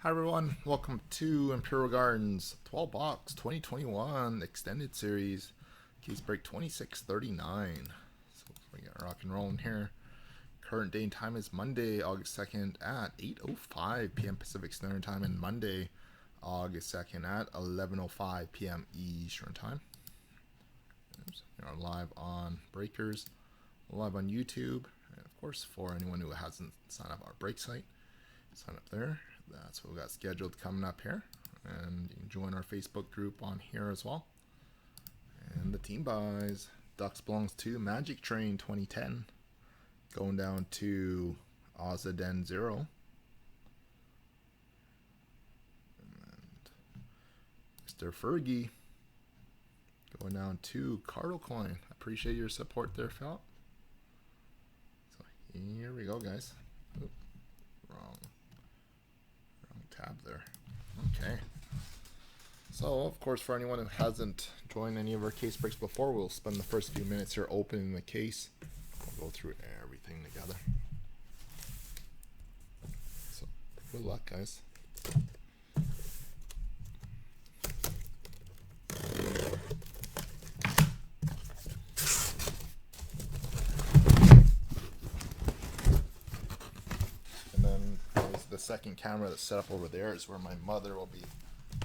Hi everyone, welcome to Imperial Gardens 12 box 2021 extended series, case break 2639. So we get rock and rolling here. Current day and time is Monday, August 2nd at 8:05 p.m. Pacific Standard Time, and Monday, August 2nd at 11:05 p.m. Eastern Time. We are live on Breakers, live on YouTube, and of course for anyone who hasn't signed up our break site, sign up there. That's what we got scheduled coming up here, and you can join our Facebook group on here as well. And the team buys: Ducks belongs to Magic Train 2010, going down to Ozadin 0, and Mr. Fergie going down to Cardinal Coin. Appreciate your support there, Phil. So here we go, guys. Oop, wrong tab there. Okay. So, of course, for anyone who hasn't joined any of our case breaks before, we'll spend the first few minutes here opening the case. We'll go through everything together. So, good luck, guys. And then the second camera that's set up over there is where my mother will be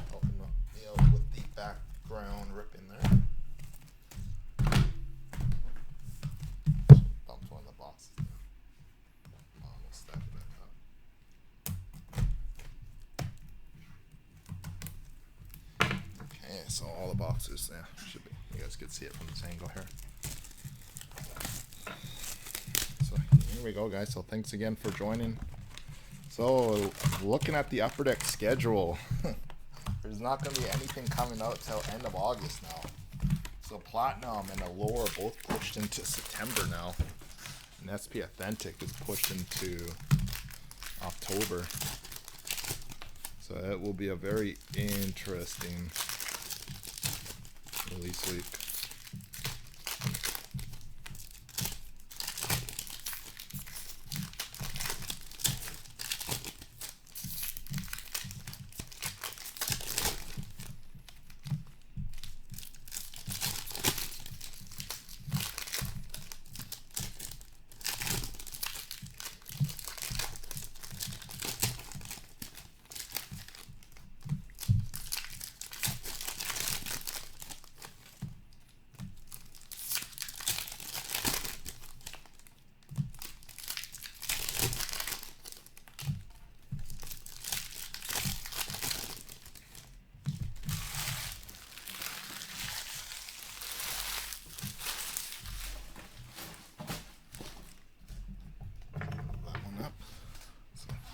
helping me out with the background ripping there. Bumped one of the boxes there. Almost stacked that up. Okay, so all the boxes there should be. You guys can see it from this angle here. So here we go, guys. So thanks again for joining. So, looking at the Upper Deck schedule, there's not going to be anything coming out till end of August now. So, Platinum and Allure are both pushed into September now. And SP Authentic is pushed into October. So, it will be a very interesting release week.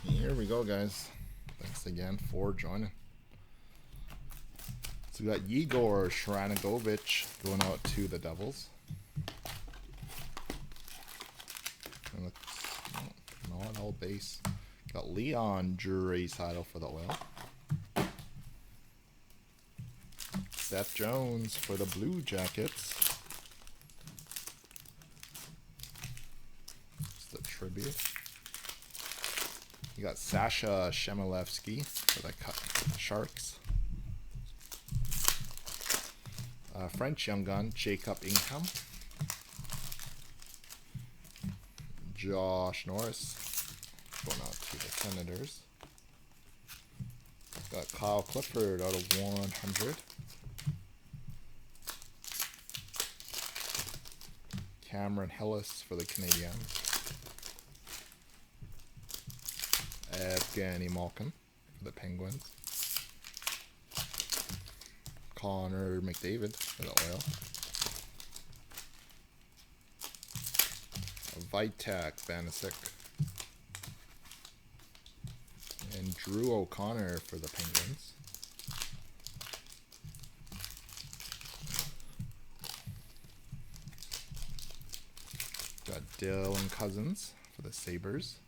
Here we go, guys. Thanks again for joining. So we got Igor Shranagovich going out to the Devils. And not all base. Got Leon Draisaitl for the Oil. Seth Jones for the Blue Jackets. It's the tribute. You got Sasha Shemelevsky for the Sharks. French Young Gun, Jacob Ingham. Josh Norris going out to the Senators. Got Kyle Clifford out of 100. Cameron Hillis for the Canadiens. Evgeny Malkin for the Penguins. Connor McDavid for the Oil. Vitek Vanacek. And Drew O'Connor for the Penguins. Got Dylan Cousins for the Sabres.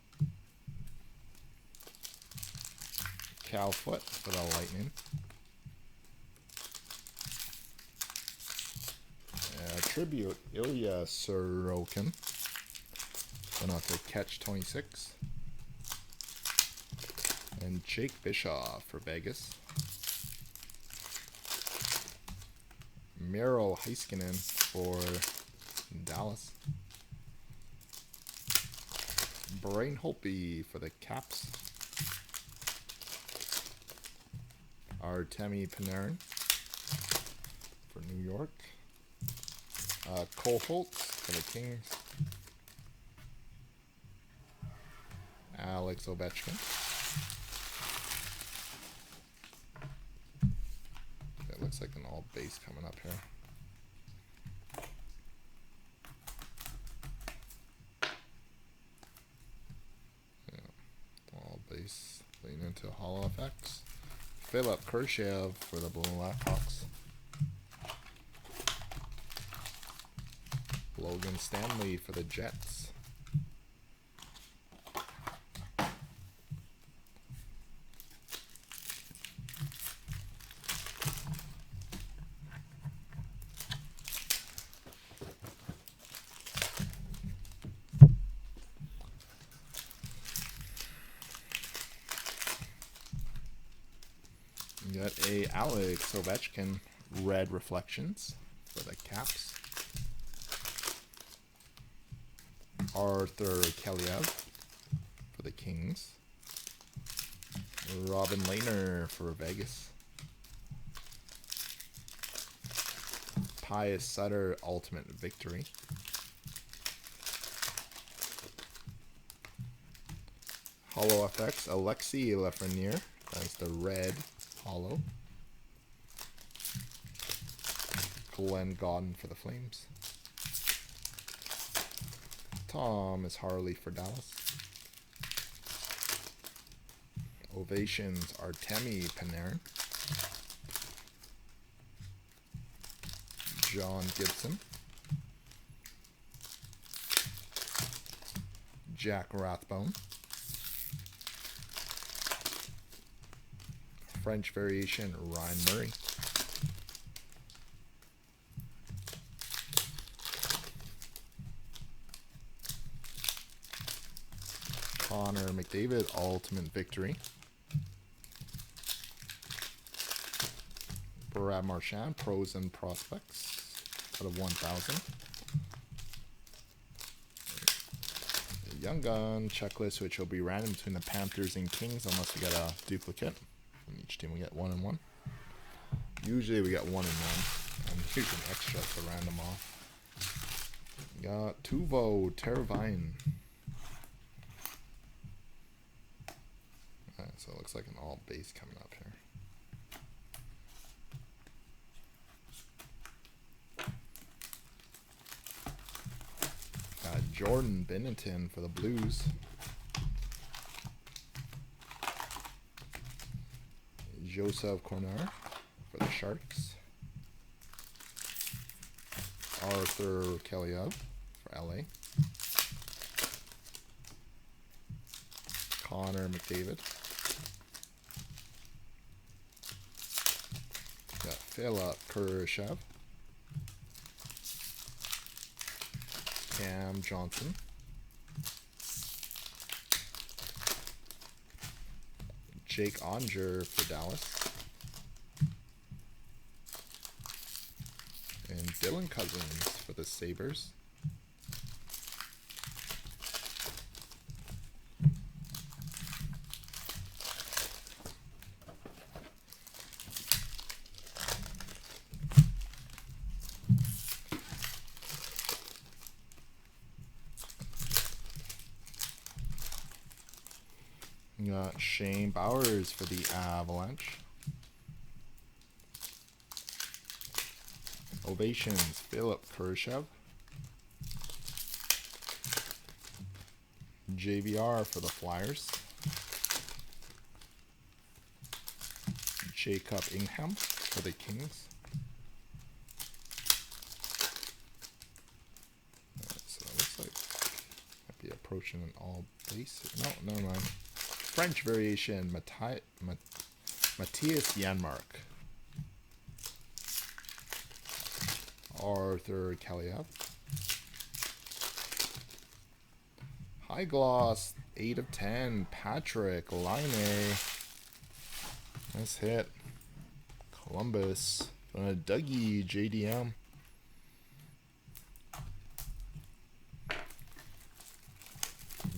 Cal Foot for the Lightning. Tribute Ilya Sorokin. Going out to Catch 26. And Jake Bischoff for Vegas. Miro Heiskanen for Dallas. Brain Holtby for the Caps. Artemi Panarin for New York. Cole Holtz for the Kings. Alex Ovechkin. It looks like an all base coming up here. Yeah, all base lean into hollow effects. Philip Kurashev for the Blackhawks. Logan Stanley for the Jets. You got a Alex Ovechkin red reflections for the Caps. Arthur Kaliev for the Kings. Robin Lehner for Vegas. Pius Sutter Ultimate Victory. Hollow effects. Alexi Lafreniere. That's the red hollow. Glenn Gaudin for the Flames. Thomas Harley for Dallas. Ovations Artemi Panarin. John Gibson. Jack Rathbone. French variation Ryan Murray. Connor McDavid Ultimate Victory. Brad Marchand Pros and Prospects out of 1,000. The Young Gun checklist, which will be random between the Panthers and Kings unless we get a duplicate. From each team we get 1 and 1. Usually we get 1 and 1. And here's an extra to random off. We got Tuvo Teravainen. So it looks like an all base coming up here. Got Jordan Binnington for the Blues. Joseph Corner for the Sharks. Arthur Kaliev for LA. Connor McDavid. Got Philip Kurashev. Cam Johnson. Jake Onger for Dallas. And Dylan Cousins for the Sabres. You got Shane Bowers for the Avalanche. Ovations, Philip Kurashev. JVR for the Flyers. Jacob Ingham for the Kings. So it looks like might be approaching an all base. No, never mind. French variation, Matthias Janmark. Arthur Kaliev. High gloss, 8 of 10, Patrick Laine Nice hit. Columbus. Dougie JDM.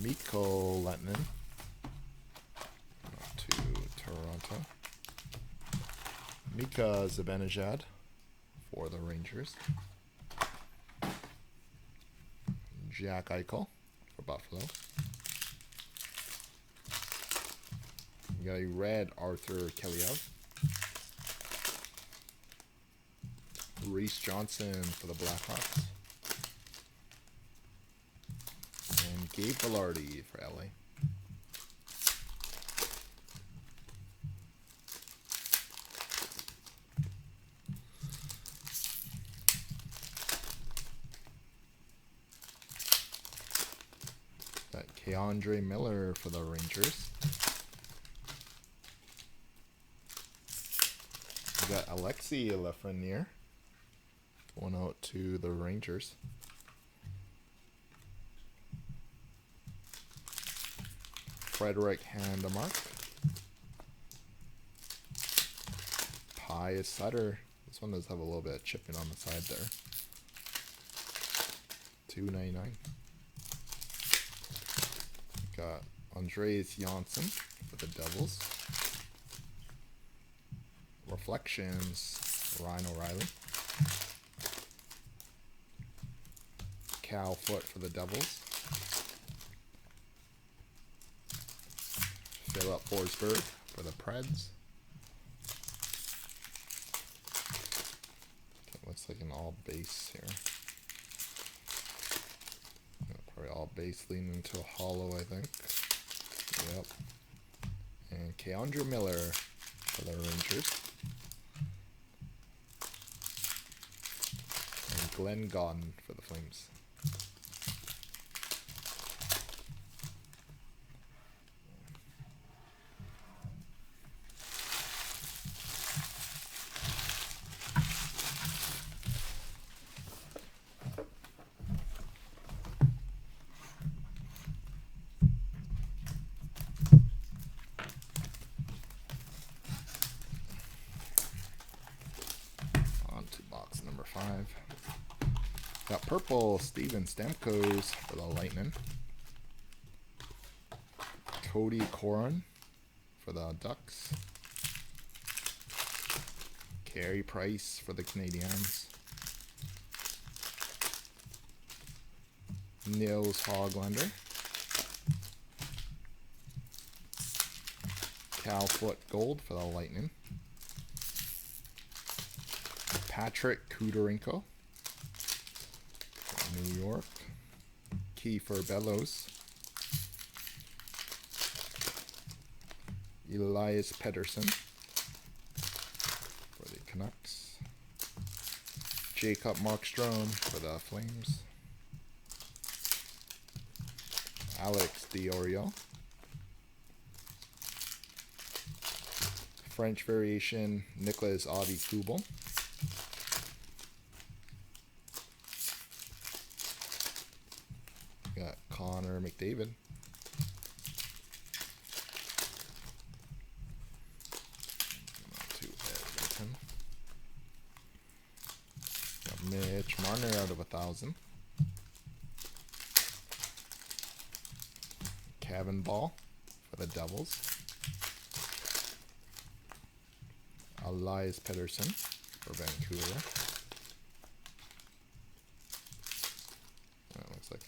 Mikko Lehtinen to Toronto. Mika Zibanejad for the Rangers. Jack Eichel for Buffalo. We got a red Arthur Kaliev. Reese Johnson for the Blackhawks. And Gabe Velarde for LA. Got Keandre Miller for the Rangers. We got Alexei Lafreniere going out to the Rangers. Frederick Handemark. Pius Sutter. This one does have a little bit of chipping on the side there. $2.99. Got Andreas Janssen for the Devils. Reflections, Ryan O'Reilly. Cal Foote for the Devils. Philip Forsberg for the Preds. Okay, looks like an all base here. Probably all base leaning into a hollow, I think. Yep. And Keandre Miller for the Rangers. And Glenn Gawton for the Flames. On to box number 5. Got purple Steven Stamkos for the Lightning. Cody Coran for the Ducks. Carey Price for the Canadiens. Nils Hoglander. Cal Foote Gold for the Lightning. Patrick Kudorenko for New York. Kiefer Bellows. Elias Pettersson for the Canucks. Jacob Markstrom for the Flames. Alex Diorio. French variation, Nicolas Aube-Kubel. Got Connor McDavid. To Edmonton. Got Mitch Marner out of 1,000. Kevin Ball for the Devils. Elias Pettersson for Vancouver. That looks like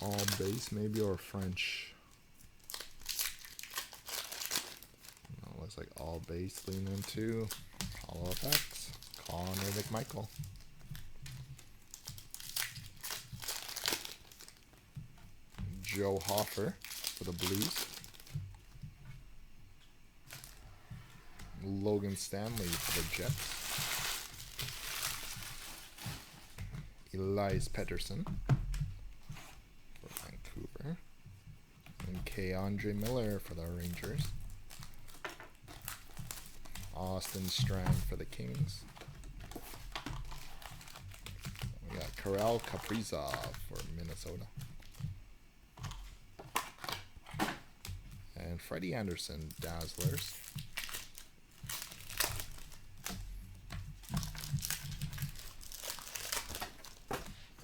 all base maybe, or French. That looks like all base lean into Hollow Effects. Connor McMichael. Joe Hoffer for the Blues. Logan Stanley for the Jets. Elias Pettersson for Vancouver. And Keandre Miller for the Rangers. Austin Strand for the Kings. We got Karel Kaprizov for Minnesota. and Freddie Anderson Dazzlers.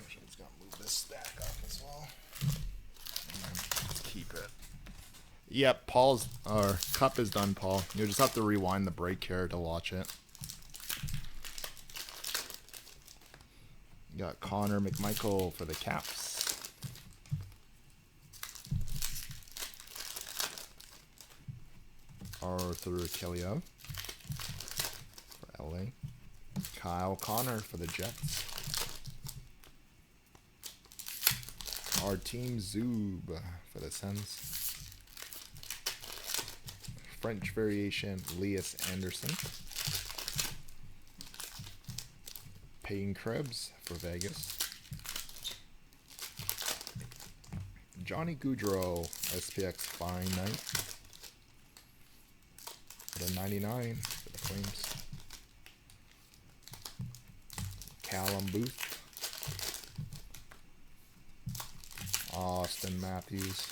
Actually, it's gonna move this stack up as well. Let's keep it. Yep, Paul's cup is done, Paul. You'll just have to rewind the break here to watch it. You got Connor McMichael for the Caps. Arthur Kaliev for LA. Kyle Connor for the Jets. Artem Zub for the Sens. French variation, Elias Anderson. Payne Krebs for Vegas. Johnny Gaudreau, SPX Fine Night. For the 99 for the Flames. Callum Booth. Austin Matthews.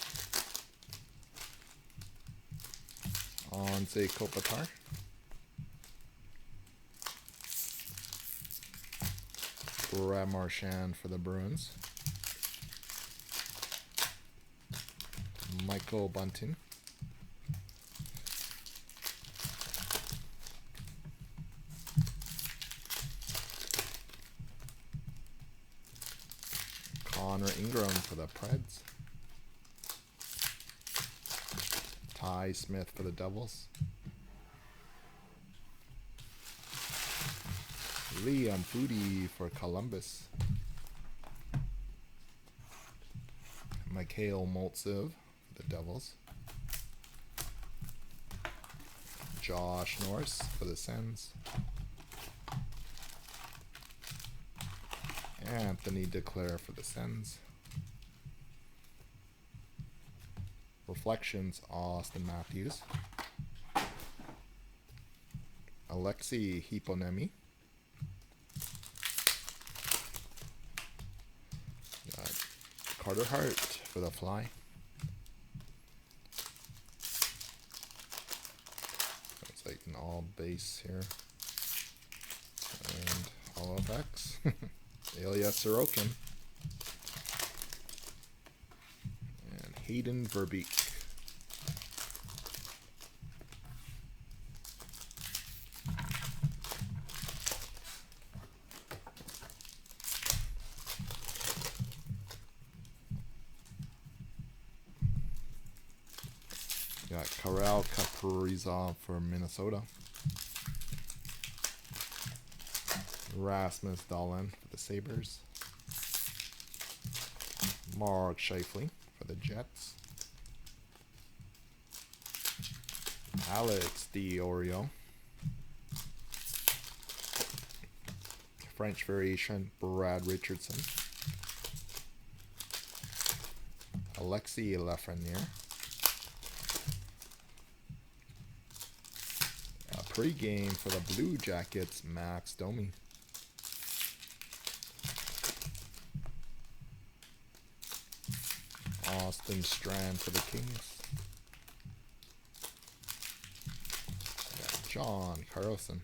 Anze Kopitar. Brad Marchand for the Bruins. Michael Bunting. Connor Ingram for the Preds. Ty Smith for the Devils. Liam Foudy for Columbus. Mikhail Maltsev for the Devils. Josh Norris for the Sens. Anthony Declaire for the Sens. Reflections, Austin Matthews. Alexei Hiponemi. Carter Hart for the Fly. It's like an all base here. And all effects. Ilya Sorokin. And Hayden Verbeek. Got Karel Kaprizov for Minnesota. Rasmus Dahlin for the Sabres. Mark Scheifele for the Jets. Alex DiOrio. French variation, Brad Richardson. Alexis Lafreniere. Pre-game for the Blue Jackets, Max Domi. Austin Strand for the Kings. Got John Carlson.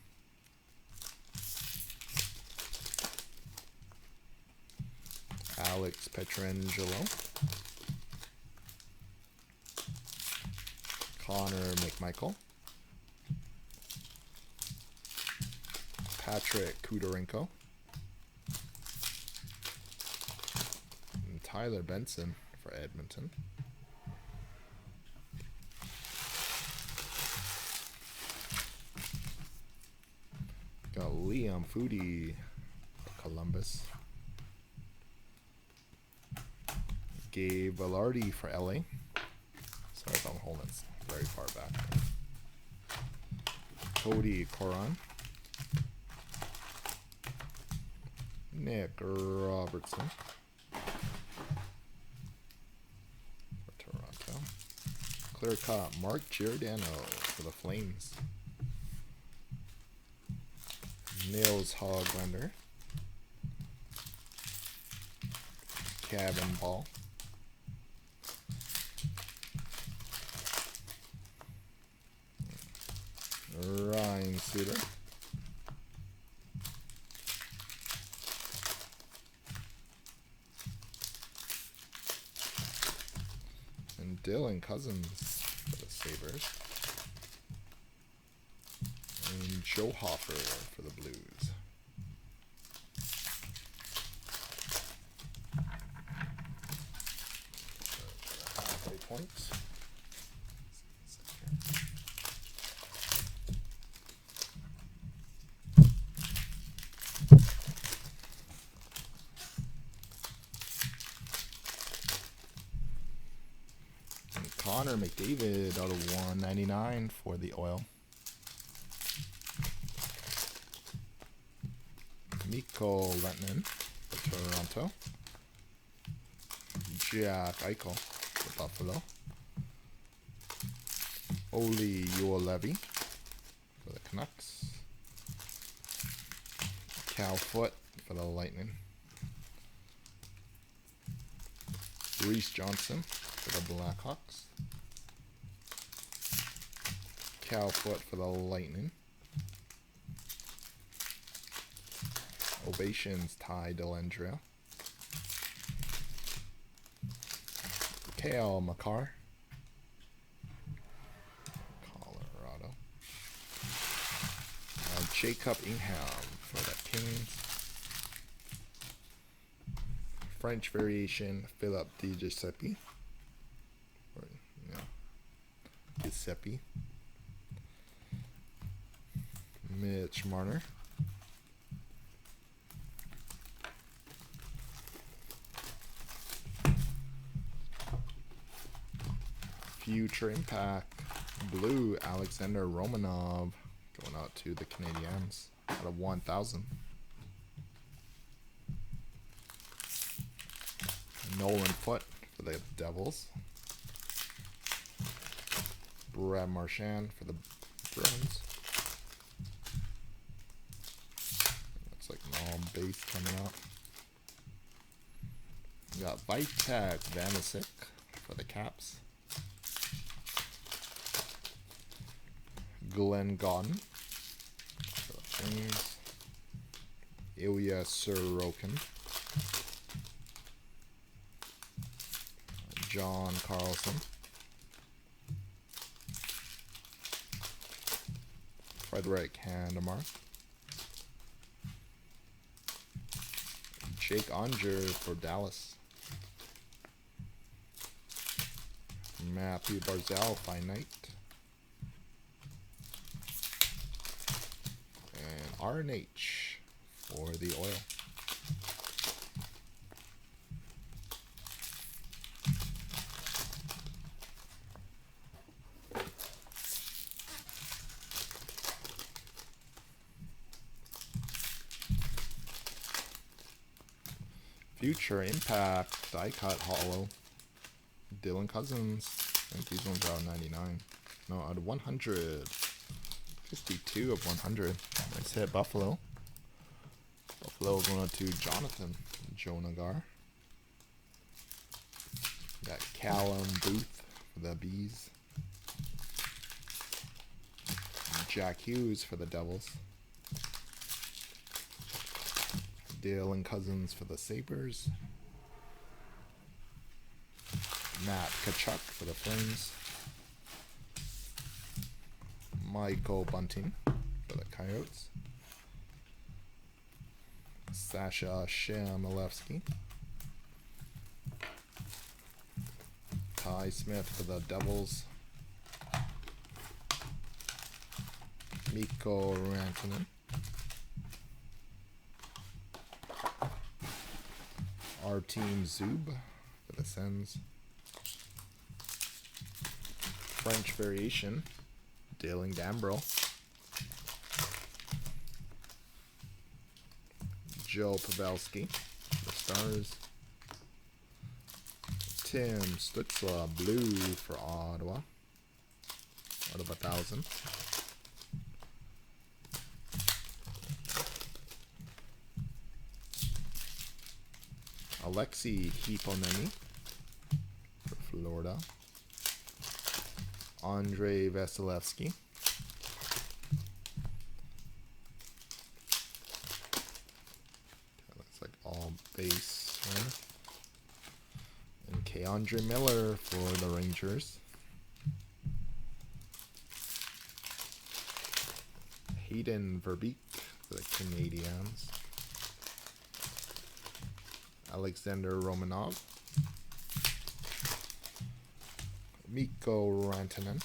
Alex Pietrangelo. Connor McMichael. Patrick Kudorenko. And Tyler Benson for Edmonton. Got Liam Foudy for Columbus. Gabe Velarde for LA. Sorry if I'm holding it very far back. Cody Coron. Nick Robertson for Toronto. Clear cut, Mark Giordano for the Flames. Nils Hoglander. Kevin Ball. Ryan Suter. And Dylan Cousins for the Sabres. And Joe Hoffer for the Blues. Halfway points. And Connor McDavid out of 199 for the Oil. Mikko Lehtonen for Toronto. Jack Eichel for Buffalo. Oli Juolevi for the Canucks. Cal Foote for the Lightning. Reese Johnson for the Blackhawks. Cal Foote for the Lightning. Ovations, Ty Dellandrea. Cale Makar, Colorado. Jacob Ingham for the Kings. French variation, Philip Di Giuseppe. Or, yeah, Giuseppe. Mitch Marner. Future Impact Blue Alexander Romanov going out to the Canadiens out of 1,000. Nolan Foote for the Devils. Brad Marchand for the Bruins. Looks like an all base coming up. We got Vitek Vanisic for the Caps. Glenn Gawton for the Flames. Ilya Sorokin. John Carlson. Frederick Handemark. Jake Onger for Dallas. Matthew Barzal Finite. And RNH for the Oil. Future Impact die cut hollow. Dylan Cousins. I think these ones are out of 99. No, out of 100. 52 of 100. Nice hit, Buffalo. Buffalo going out to Jonathan Jonagar. Got Callum Booth for the Bees. Jack Hughes for the Devils. Dylan Cousins for the Sabres. Matt Tkachuk for the Flames. Michael Bunting for the Coyotes. Sasha Shamilevsky. Ty Smith for the Devils. Mikko Rantanen. Our team Zub for the Sens. French variation, Dylan Gambrell. Joe Pavelski for the Stars. Tim Stützle blue for Ottawa out of 1,000. Alexei Hiponemi for Florida. Andrei Vasilevsky. base one. And Keandre Miller for the Rangers. Hayden Verbeek for the Canadiens. Alexander Romanov. Mikko Rantanen.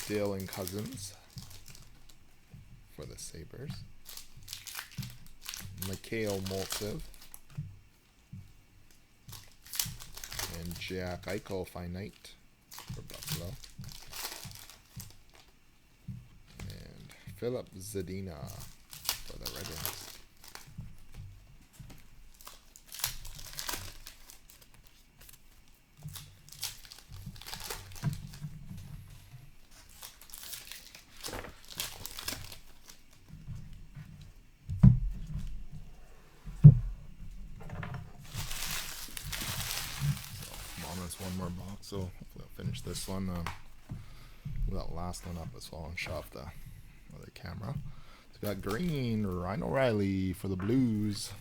Dylan Cousins for the Sabres. Mikhail Maltsev. And Jack Eichel finite for Buffalo. And Philip Zadina for the Red Wings. One more box, so hopefully I'll finish this one with that last one up as well and shut off the other camera. So we got green, Ryan O'Reilly for the Blues.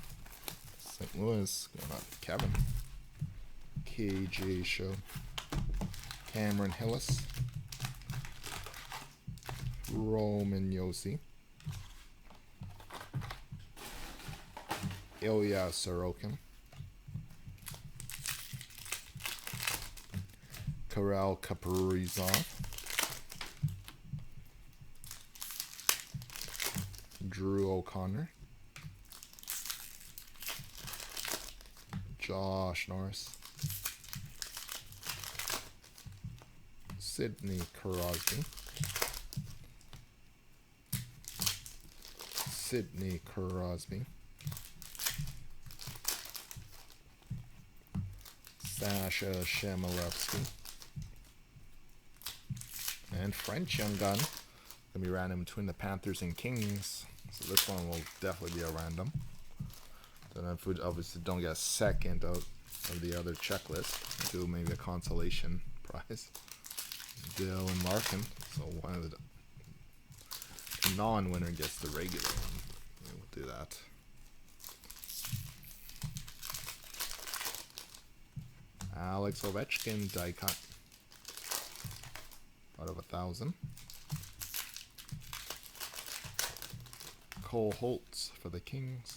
St. Louis, going out to Kevin. KJ Show. Cameron Hillis. Roman Yossi. Ilya Sorokin. Kirill Kaprizov. Drew O'Connor. Josh Norris. Sidney Crosby. Sidney Crosby. Sasha Shamilevsky. And French Young Gun. Gonna be random between the Panthers and Kings. So this one will definitely be a random. Then if we obviously don't get a second out of the other checklist, do maybe a consolation prize. Dylan Larkin. So one of the non-winner gets the regular one. We'll do that. Alex Ovechkin die cut. Out of 1,000. Cole Holtz for the Kings.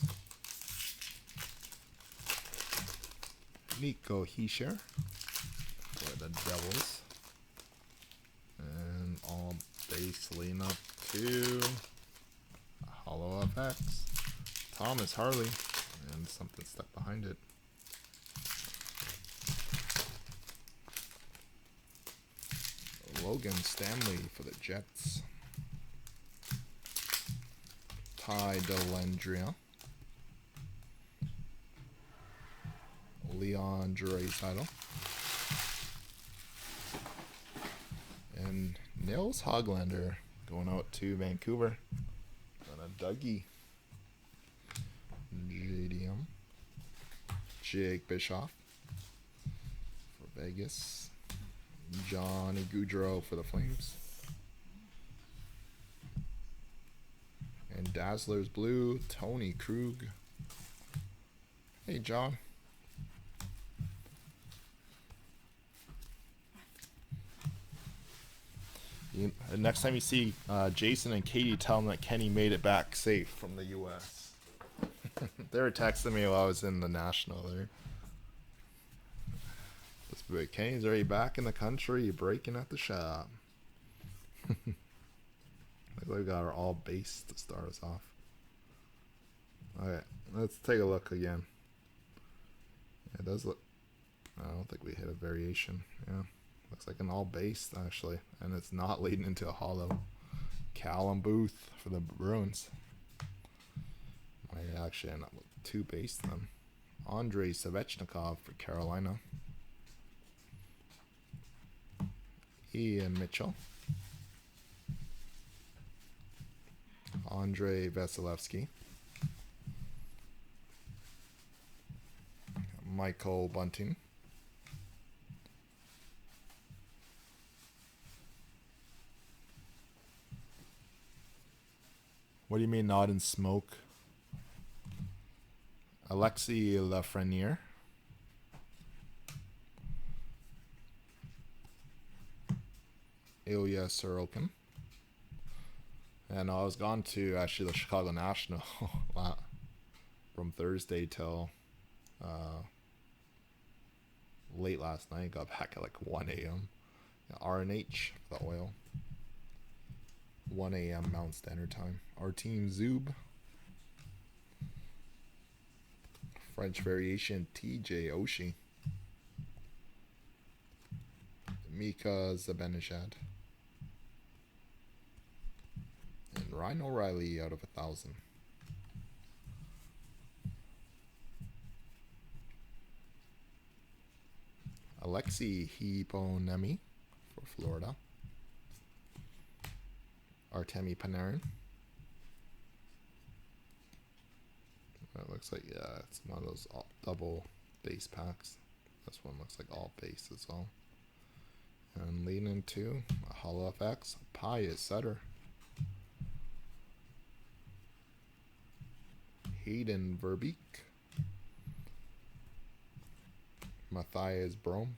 Nico Hischier for the Devils. And all base leading up to Hollow FX. Thomas Harley. And something stuck behind it. Logan Stanley for the Jets. Ty Dellandrea. Leon Draisaitl. And Nils Hoglander going out to Vancouver. And a Dougie. JDM. Jake Bischoff for Vegas. Johnny Gaudreau for the Flames. And Dazzler's Blue, Tony Krug. Hey, John. Next time you see Jason and Katie, tell them that Kenny made it back safe from the U.S. They were texting me while I was in the National there. But Kenny's already back in the country, breaking at the shop. Looks like we got our all base to start us off. Alright, let's take a look again. It does look... I don't think we hit a variation. Yeah, looks like an all base actually. And it's not leading into a hollow. Callum Booth for the Bruins. Might actually end up with 2 base then. Andrei Svechnikov for Carolina. Ian Mitchell. Andrei Vasilevsky. Michael Bunting. What do you mean not in smoke? Alexi Lafreniere. Ilya Sorokin. And I was gone to actually the Chicago National from Thursday till late last night. Got back at like 1 a.m. RNH for the oil. 1 a.m. Mountain Standard Time. Our team Zub. French variation TJ Oshie. Mika Zibanejad. And Ryan O'Reilly out of 1,000. Alexi Hiponemi for Florida. Artemi Panarin. It looks like, yeah, it's one of those double base packs. This one looks like all base as well. And lean into a Holo FX, Pius Sutter. Hayden Verbeek. Matthias Brome.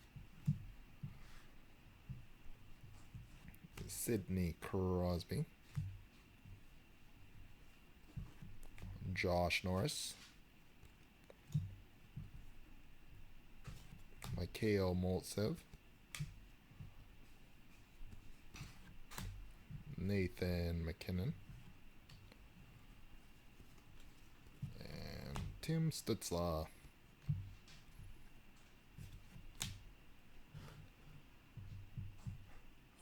Sidney Crosby. Josh Norris. Mikhail Moltsev. Nathan McKinnon. And Tim Stutzla.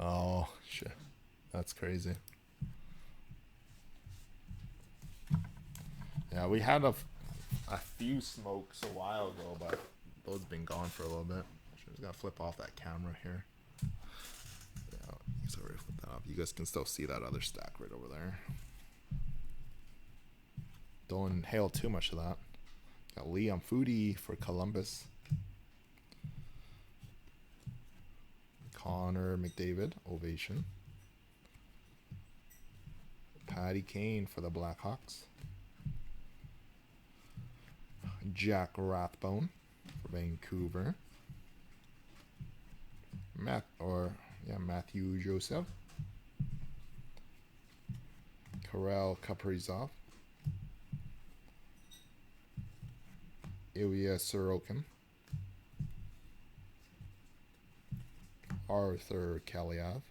Oh, shit. That's crazy. Yeah, we had a few smokes a while ago, but those have been gone for a little bit. Just gotta flip off that camera here. Yeah, sorry, flip that off. You guys can still see that other stack right over there. Don't inhale too much of that. Got Liam Foodie for Columbus. Connor McDavid, Ovation. Patty Kane for the Blackhawks. Jack Rathbone for Vancouver. Matthew Joseph. Kirill Kaprizov. Ilya Sorokin. Arthur Kaliev.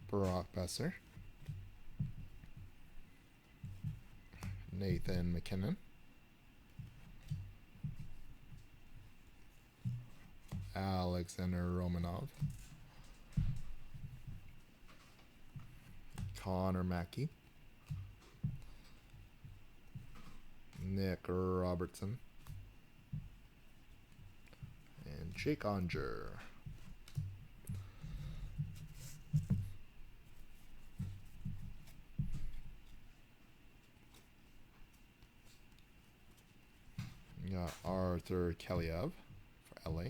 Brock Besser. Nathan McKinnon. Alexander Romanov. Connor Mackey. Nick Robertson. And Jake Onger. We got Arthur Kaliev for LA.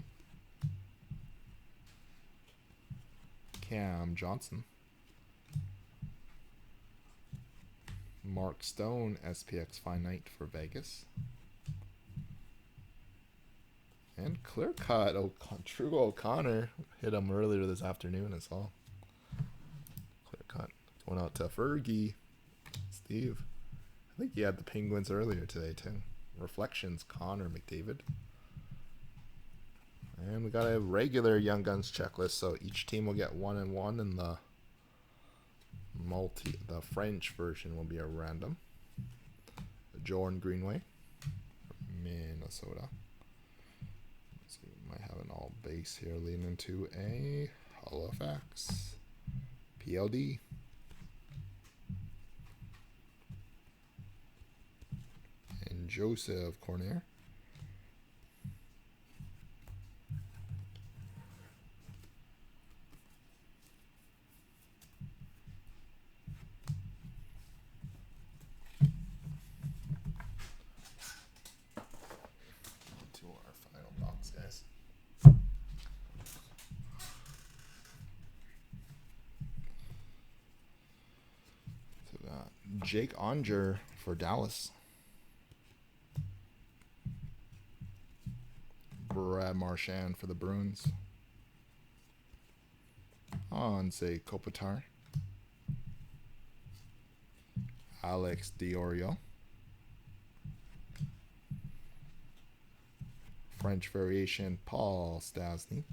Cam Johnson. Mark Stone, SPX Finite for Vegas. And clear cut, True O'Connor. Hit him earlier this afternoon as well. Clear cut. Going out to Fergie. Steve. I think he had the Penguins earlier today too. Reflections, Connor McDavid. And we got a regular Young Guns checklist, so each team will get 1 and 1, and the French version will be a random. Jordan Greenway, Minnesota. So we might have an all base here leading into a Halifax PLD. And Joseph Cornier. Jake Onger for Dallas. Brad Marchand for the Bruins. Anze Kopitar. Alex DiOrio. French variation, Paul Stastny.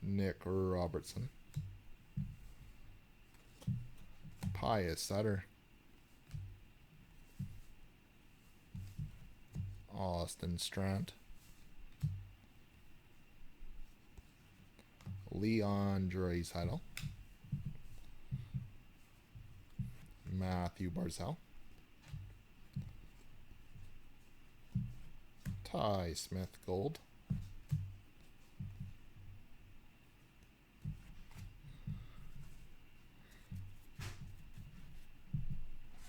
Nick Robertson. Pius Sutter. Austin Strand. Leon Draisaitl. Matthew Barzal. Ty Smith Gold.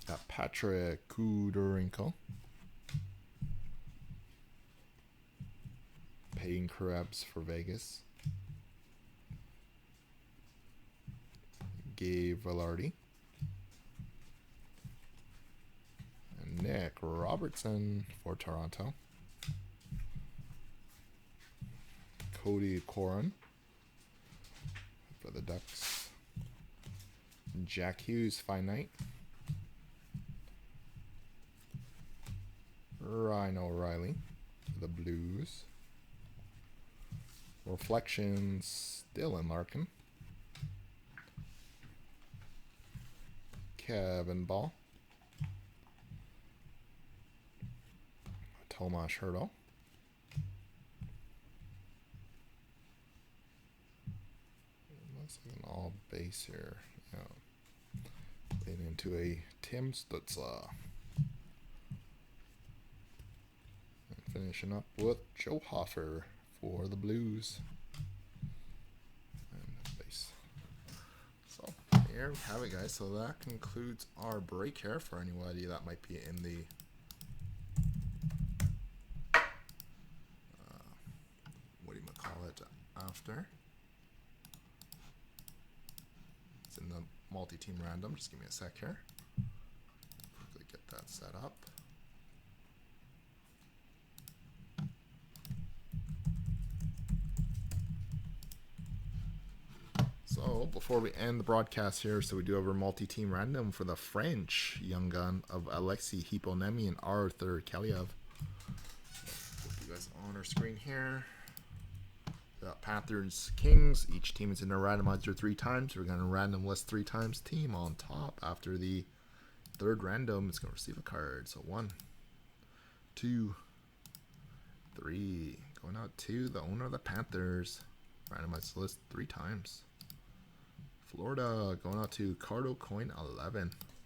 Got Patrick Kudorenko. Payne Krebs for Vegas. Gabe Velarde. And Nick Robertson for Toronto. Cody Coran for the Ducks. Jack Hughes, Finite. Ryan O'Reilly for the Blues. Reflections, Dylan Larkin. Kevin Ball. Tomas Hertl. Looks like an all base here. Yeah. Leading into a Tim Stützle. And finishing up with Joe Hofer for the Blues. And base. So here we have it, guys. So that concludes our break here for anybody that might be in the after. It's in the multi-team random. Just give me a sec here. Quickly get that set up. So before we end the broadcast here, so we do have our multi-team random for the French young gun of Alexei Hiponemi and Arthur Kaliev. Put you guys on our screen here. Panthers, Kings. Each team is in a randomizer 3 times. We're going to random list 3 times. Team on top. After the third random, it's going to receive a card. So 1, 2, 3. Going out to the owner of the Panthers. Randomized list 3 times. Florida going out to Cardo Coin 11.